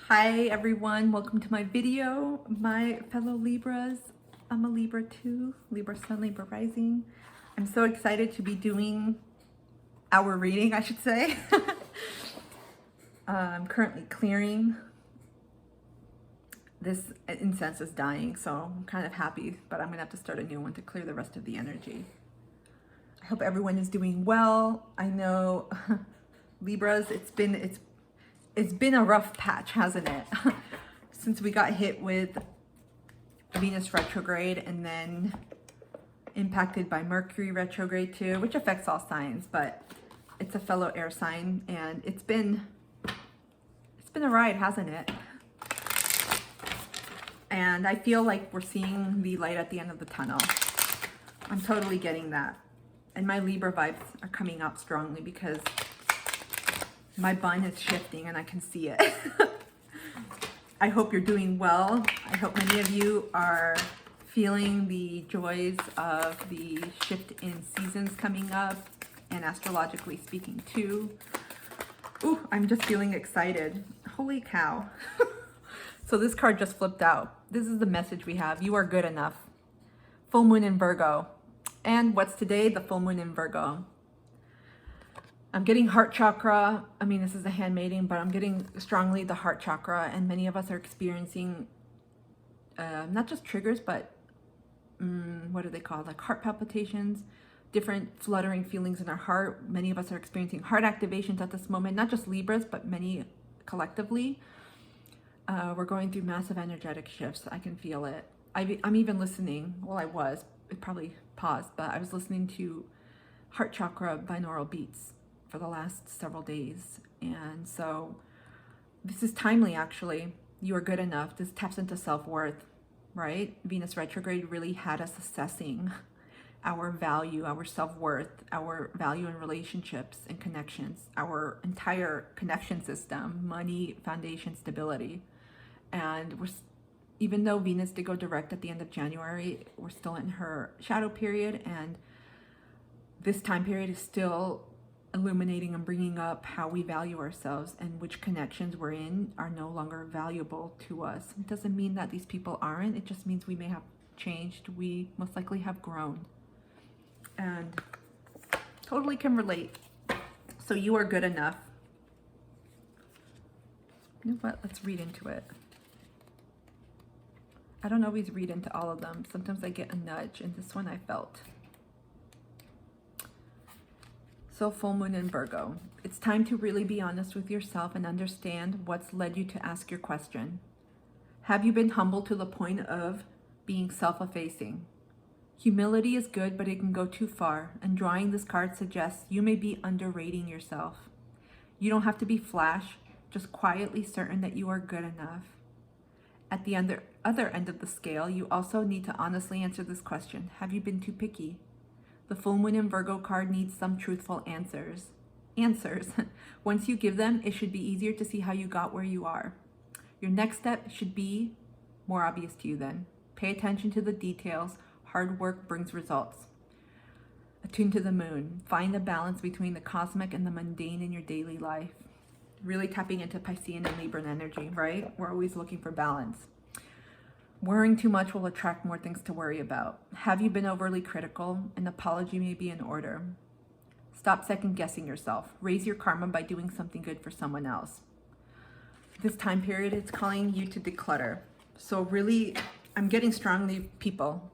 Hi everyone, welcome to my video, my fellow Libras. I'm a Libra too, Libra Sun, Libra Rising. I'm so excited to be doing our reading, I should say. I'm currently clearing. This incense is dying, so I'm kind of happy, but I'm gonna have to start a new one to clear the rest of the energy. I hope everyone is doing well. I know Libras, it's been a rough patch, hasn't it? Since we got hit with Venus retrograde and then impacted by Mercury retrograde too, which affects all signs, but it's a fellow air sign, and it's been a ride, hasn't it? And I feel like we're seeing the light at the end of the tunnel. I'm totally getting that. And my Libra vibes are coming out strongly because my bun is shifting and I can see it. I hope you're doing well. I hope many of you are feeling the joys of the shift in seasons coming up, and astrologically speaking too. Ooh, I'm just feeling excited. Holy cow. So this card just flipped out. This is the message we have. You are good enough. Full moon in Virgo. And what's today? The full moon in Virgo. I'm getting heart chakra. I mean, this is a handmaiding, but I'm getting strongly the heart chakra, and many of us are experiencing not just triggers, but what are they called? Like heart palpitations, different fluttering feelings in our heart. Many of us are experiencing heart activations at this moment, not just Libras, but many collectively. We're going through massive energetic shifts. I can feel it. I'm even listening. Well, it probably paused, but I was listening to heart chakra binaural beats for the last several days. And so this is timely, actually. You are good enough. This taps into self-worth, right? Venus retrograde really had us assessing our value, our self-worth, our value in relationships and connections, our entire connection system, money, foundation, stability. And even though Venus did go direct at the end of January, we're still in her shadow period, and this time period is still illuminating and bringing up how we value ourselves, and which connections we're in are no longer valuable to us. It doesn't mean that these people aren't. It just means we may have changed. We most likely have grown, and totally can relate. So you are good enough. You know what? Let's read into it. I don't always read into all of them. Sometimes I get a nudge, and this one I felt. So full moon in Virgo. It's time to really be honest with yourself and understand what's led you to ask your question. Have you been humble to the point of being self-effacing? Humility is good, but it can go too far, and drawing this card suggests you may be underrating yourself. You don't have to be flash, just quietly certain that you are good enough. At the other end of the scale, you also need to honestly answer this question. Have you been too picky? The full moon in Virgo card needs some truthful answers. Once you give them, it should be easier to see how you got where you are. Your next step should be more obvious to you then. Pay attention to the details. Hard work brings results. Attune to the moon. Find a balance between the cosmic and the mundane in your daily life. Really tapping into Piscean and Libran energy, right? We're always looking for balance. Worrying too much will attract more things to worry about. Have you been overly critical? An apology may be in order. Stop second guessing yourself. Raise your karma by doing something good for someone else. This time period, it's calling you to declutter. So really, I'm getting strongly people,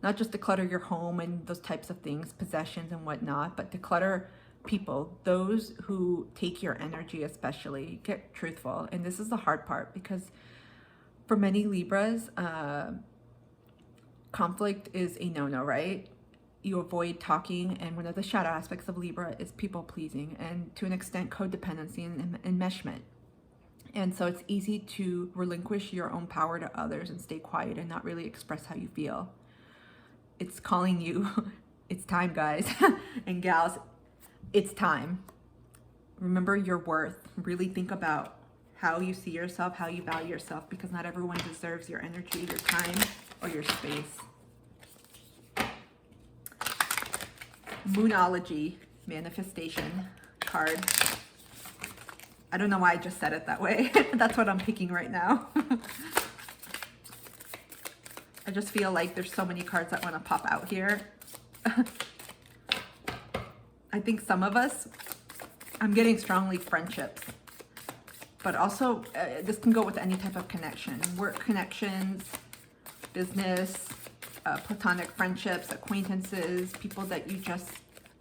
not just declutter your home and those types of things, possessions and whatnot, but declutter people, those who take your energy especially. Get truthful. And this is the hard part, because for many Libras, conflict is a no-no, right? You avoid talking, and one of the shadow aspects of Libra is people-pleasing, and to an extent codependency and enmeshment. And so it's easy to relinquish your own power to others and stay quiet and not really express how you feel. It's calling you. It's time, guys and gals. It's time. Remember your worth. Really think about how you see yourself, how you value yourself, because not everyone deserves your energy, your time, or your space. Moonology, manifestation card. I don't know why I just said it that way. That's what I'm picking right now. I just feel like there's so many cards that want to pop out here. I think some of us, I'm getting strongly friendships, but also this can go with any type of connection, work connections, business, platonic friendships, acquaintances, people that you just,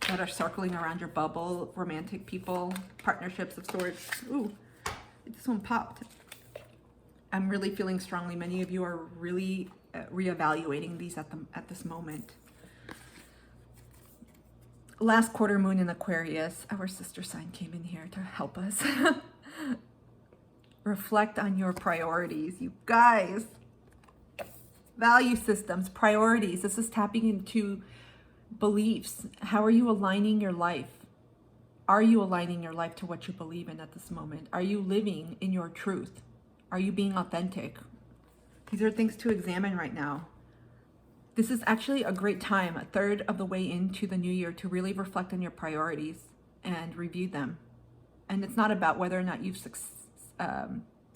that are circling around your bubble, romantic people, partnerships of sorts. Ooh, this one popped. I'm really feeling strongly. Many of you are really reevaluating these at this moment. Last quarter moon in Aquarius, our sister sign came in here to help us. Reflect on your priorities, you guys. Value systems, priorities. This is tapping into beliefs. How are you aligning your life? Are you aligning your life to what you believe in at this moment? Are you living in your truth? Are you being authentic? These are things to examine right now. This is actually a great time, a third of the way into the new year, to really reflect on your priorities and review them. And it's not about whether or not you've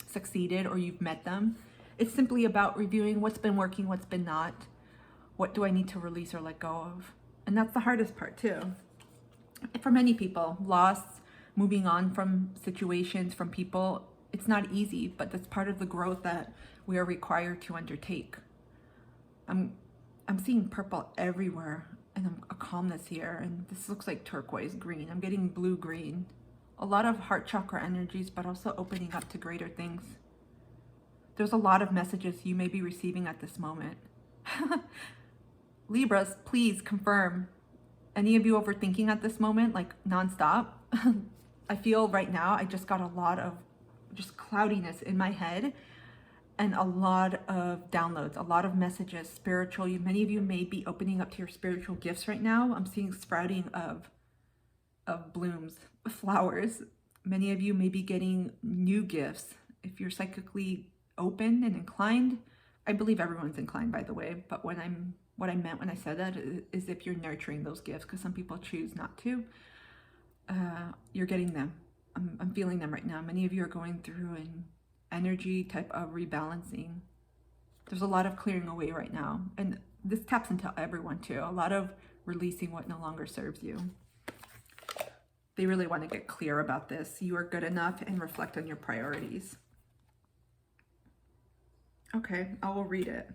succeeded or you've met them. It's simply about reviewing what's been working, what's been not. What do I need to release or let go of? And that's the hardest part too. For many people, loss, moving on from situations, from people, it's not easy, but that's part of the growth that we are required to undertake. I'm seeing purple everywhere, and a calmness here, and this looks like turquoise green. I'm getting blue green. A lot of heart chakra energies, but also opening up to greater things. There's a lot of messages you may be receiving at this moment. Libras, please confirm. Any of you overthinking at this moment, like nonstop? I feel right now I just got a lot of just cloudiness in my head and a lot of downloads, a lot of messages, spiritual. Many of you may be opening up to your spiritual gifts right now. I'm seeing sprouting of blooms, flowers. Many of you may be getting new gifts. If you're psychically open and inclined, I believe everyone's inclined, by the way, but what I meant when I said that is if you're nurturing those gifts, because some people choose not to, you're getting them. I'm feeling them right now. Many of you are going through an energy type of rebalancing. There's a lot of clearing away right now, and this taps into everyone too. A lot of releasing what no longer serves you. They really want to get clear about this. You are good enough, and reflect on your priorities. Okay, I will read it.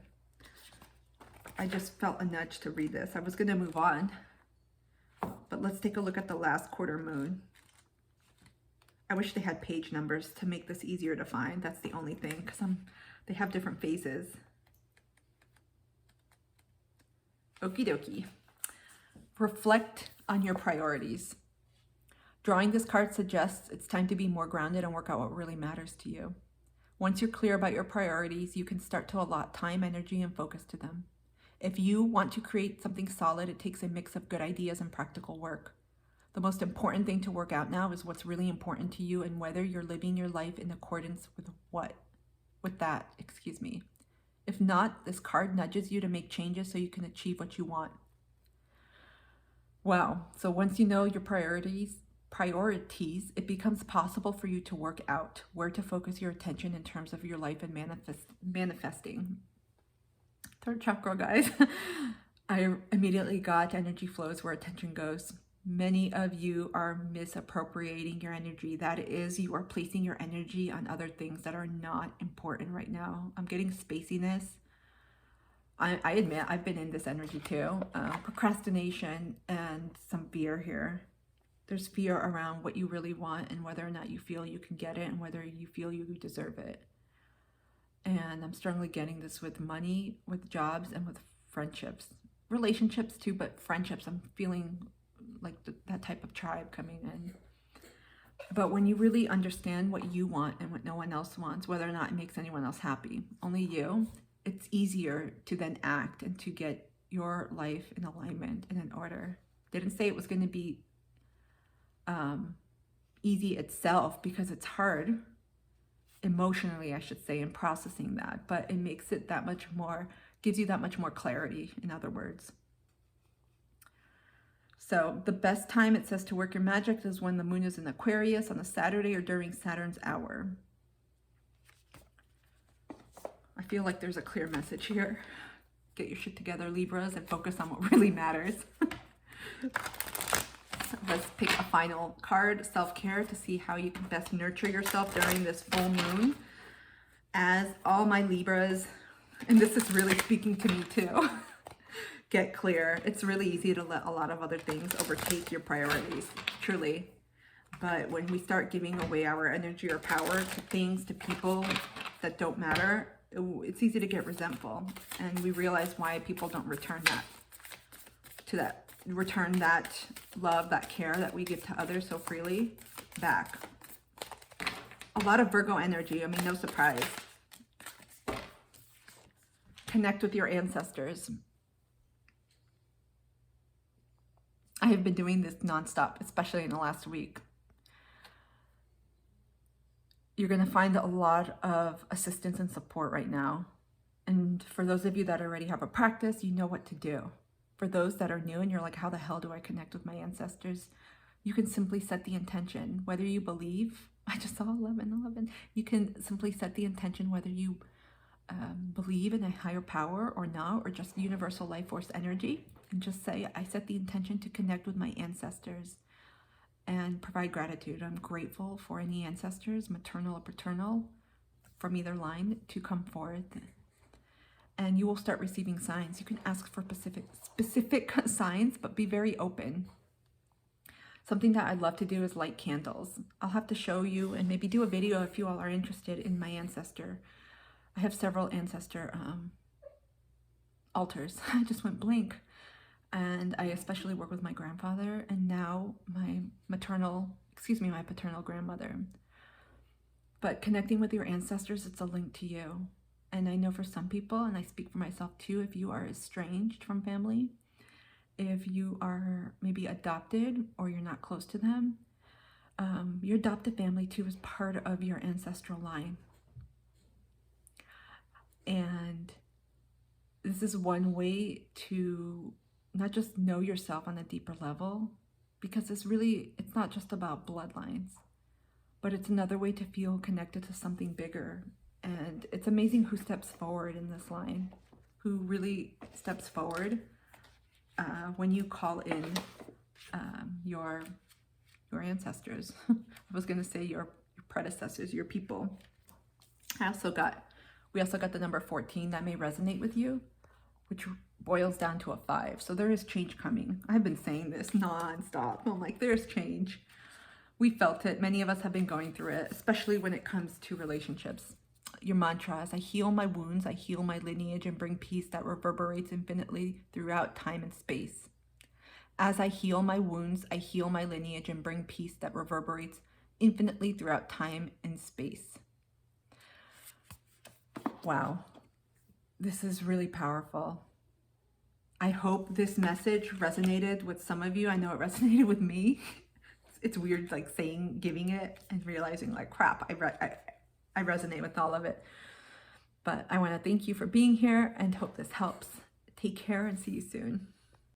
I just felt a nudge to read this. I was going to move on, but let's take a look at the last quarter moon. I wish they had page numbers to make this easier to find. That's the only thing, because they have different phases. Okie dokie. Reflect on your priorities. Drawing this card suggests it's time to be more grounded and work out what really matters to you. Once you're clear about your priorities, you can start to allot time, energy, and focus to them. If you want to create something solid, it takes a mix of good ideas and practical work. The most important thing to work out now is what's really important to you and whether you're living your life in accordance with that. If not, this card nudges you to make changes so you can achieve what you want. Wow. So once you know your priorities, it becomes possible for you to work out where to focus your attention in terms of your life and manifesting. Third chakra, guys. I immediately got energy flows where attention goes. Many of you are misappropriating your energy. That is, you are placing your energy on other things that are not important right now. I'm getting spaciness. I admit I've been in this energy too. Procrastination and some fear here. There's fear around what you really want and whether or not you feel you can get it and whether you feel you deserve it. And I'm strongly getting this with money, with jobs, and with friendships. Relationships too, but friendships, I'm feeling like that type of tribe coming in. But when you really understand what you want and what no one else wants, whether or not it makes anyone else happy, only you, it's easier to then act and to get your life in alignment and in order. Didn't say it was going to be easy itself, because it's hard emotionally, I should say, in processing that, but it makes it that much more, gives you that much more clarity, in other words. So the best time it says to work your magic is when the moon is in Aquarius on a Saturday or during Saturn's hour. I feel like there's a clear message here. Get your shit together, Libras, and focus on what really matters. Let's pick a final card, self-care, to see how you can best nurture yourself during this full moon. As all my Libras, and this is really speaking to me too, get clear. It's really easy to let a lot of other things overtake your priorities, truly. But when we start giving away our energy or power to things, to people that don't matter, it's easy to get resentful. And we realize why people don't return that love, that care that we give to others so freely back. A lot of Virgo energy, I mean, no surprise. Connect with your ancestors. I have been doing this nonstop, especially in the last week. You're going to find a lot of assistance and support right now. And for those of you that already have a practice, you know what to do. For those that are new and you're like, how the hell do I connect with my ancestors? You can simply set the intention, whether you believe, I just saw 11. You can simply set the intention whether you believe in a higher power or not, or just universal life force energy, and just say, I set the intention to connect with my ancestors and provide gratitude. I'm grateful for any ancestors, maternal or paternal, from either line to come forth. And you will start receiving signs. You can ask for specific signs, but be very open. Something that I'd love to do is light candles. I'll have to show you and maybe do a video if you all are interested in my ancestor. I have several ancestor altars. I just went blank. And I especially work with my grandfather and now my paternal grandmother. But connecting with your ancestors, it's a link to you. And I know for some people, and I speak for myself too, if you are estranged from family, if you are maybe adopted or you're not close to them, your adopted family too is part of your ancestral line. And this is one way to not just know yourself on a deeper level, because it's not just about bloodlines, but it's another way to feel connected to something bigger. And it's amazing who steps forward in this line, who really steps forward when you call in your ancestors. I was going to say your predecessors, your people. We also got the number 14 that may resonate with you, which boils down to a 5. So there is change coming. I've been saying this nonstop. I'm like, there's change. We felt it. Many of us have been going through it, especially when it comes to relationships. Your mantra is, I heal my wounds, I heal my lineage, and bring peace that reverberates infinitely throughout time and space. As I heal my wounds, I heal my lineage and bring peace that reverberates infinitely throughout time and space. Wow, this is really powerful. I hope this message resonated with some of you. I know it resonated with me. It's weird, like giving it and realizing like, crap, I resonate with all of it. But I want to thank you for being here and hope this helps. Take care and see you soon.